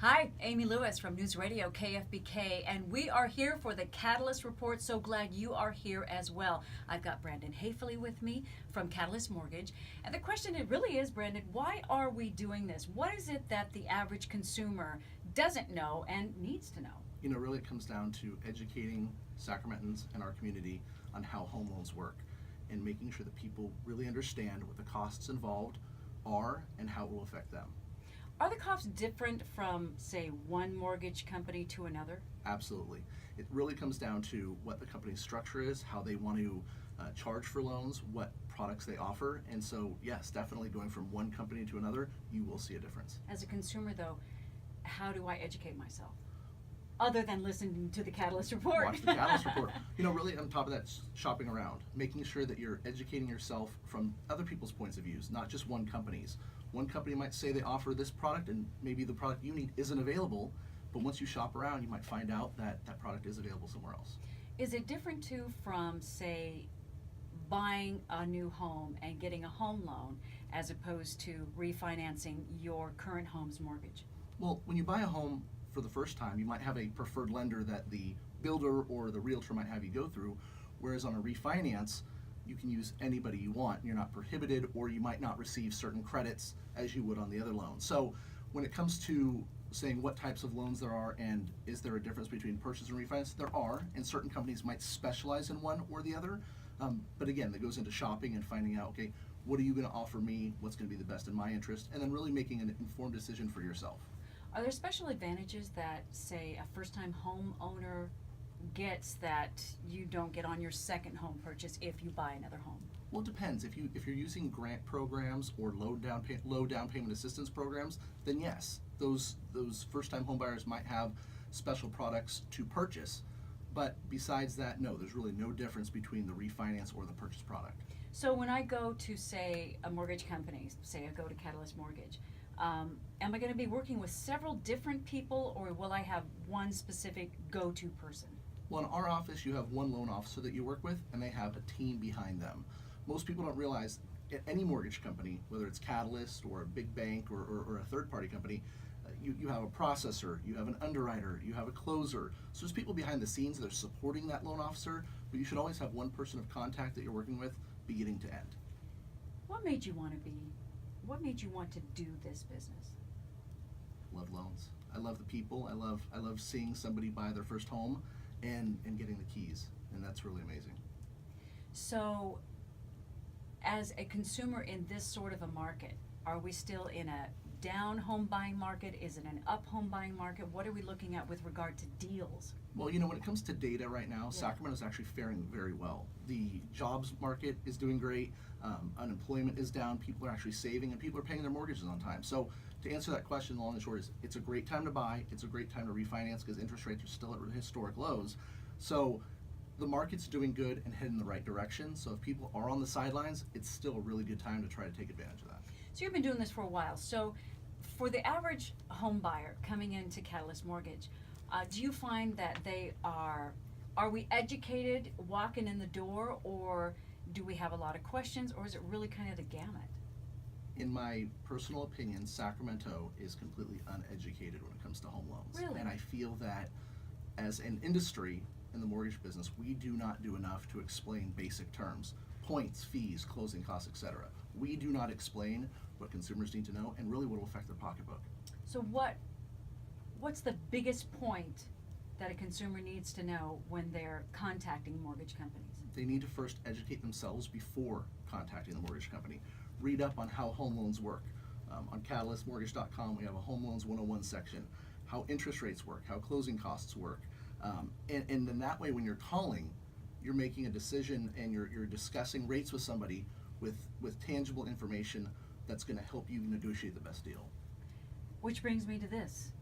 Hi, Amy Lewis from News Radio KFBK, and we are here for the Catalyst Report. So glad you are here as well. I've got Brandon Haefele with me from Catalyst Mortgage. And the question it really is, Brandon, why are we doing this? What is it that the average consumer doesn't know and needs to know? You know, really it comes down to educating Sacramentans and our community on how home loans work and making sure that people really understand what the costs involved are and how it will affect them. Are the costs different from, say, one mortgage company to another? Absolutely. It really comes down to what the company's structure is, how they want to charge for loans, what products they offer. And so, yes, definitely going from one company to another, you will see a difference. As a consumer, though, how do I educate myself? Other than listening to the Catalyst Report. Watch the Catalyst Report. You know, really on top of that, shopping around, making sure that you're educating yourself from other people's points of views, not just one company's. One company might say they offer this product and maybe the product you need isn't available, but once you shop around, you might find out that that product is available somewhere else. Is it different too from, say, buying a new home and getting a home loan as opposed to refinancing your current home's mortgage? Well, when you buy a home for the first time, you might have a preferred lender that the builder or the realtor might have you go through, whereas on a refinance, you can use anybody you want. You're not prohibited, or you might not receive certain credits as you would on the other loan. So when it comes to saying what types of loans there are and is there a difference between purchase and refinance, there are, and certain companies might specialize in one or the other. But again, that goes into shopping and finding out, okay, what are you going to offer me? What's going to be the best in my interest? And then really making an informed decision for yourself. Are there special advantages that, say, a first-time homeowner gets that you don't get on your second home purchase if you buy another home? Well, it depends. If you're using grant programs or low down payment assistance programs, then yes, those first-time home buyers might have special products to purchase. But besides that, no, there's really no difference between the refinance or the purchase product. So when I go to, say, a mortgage company, say I go to Catalyst Mortgage, am I going to be working with several different people, or will I have one specific go-to person? Well, in our office, you have one loan officer that you work with, and they have a team behind them. Most people don't realize at any mortgage company, whether it's Catalyst or a big bank or a third-party company, you have a processor, you have an underwriter, you have a closer. So there's people behind the scenes that are supporting that loan officer, but you should always have one person of contact that you're working with beginning to end. What made you want to do this business? Love loans. I love the people. I love seeing somebody buy their first home and getting the keys, and that's really amazing. So, as a consumer in this sort of a market, are we still in a down home buying market? Is it an up home buying market? What are we looking at with regard to deals? Well, you know, when it comes to data right now, Sacramento is actually faring very well. The jobs market is doing great. Unemployment is down. People are actually saving, and people are paying their mortgages on time. So to answer that question, the long and short is it's a great time to buy. It's a great time to refinance because interest rates are still at historic lows. So the market's doing good and heading in the right direction. So if people are on the sidelines, it's still a really good time to try to take advantage of that. So you've been doing this for a while. So for the average home buyer coming into Catalyst Mortgage, do you find that they are we educated walking in the door, or do we have a lot of questions, or is it really kind of the gamut? In my personal opinion, Sacramento is completely uneducated when it comes to home loans. Really? And I feel that as an industry in the mortgage business, we do not do enough to explain basic terms, points, fees, closing costs, etc. We do not explain what consumers need to know and really what will affect their pocketbook. So what's the biggest point that a consumer needs to know when they're contacting mortgage companies? They need to first educate themselves before contacting the mortgage company. Read up on how home loans work. On catalystmortgage.com, we have a Home Loans 101 section, how interest rates work, how closing costs work. And then that way, when you're calling, you're making a decision and you're discussing rates with somebody with tangible information that's going to help you negotiate the best deal. Which brings me to this.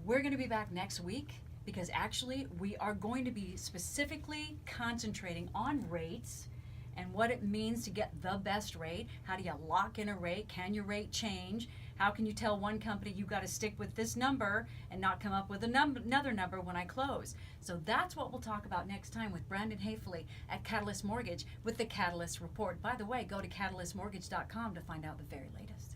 We're going to be back next week because actually we are going to be specifically concentrating on rates and what it means to get the best rate. How do you lock in a rate? Can your rate change? How can you tell one company you got to stick with this number and not come up with another number when I close? So that's what we'll talk about next time with Brandon Haefele at Catalyst Mortgage with the Catalyst Report. By the way, go to catalystmortgage.com to find out the very latest.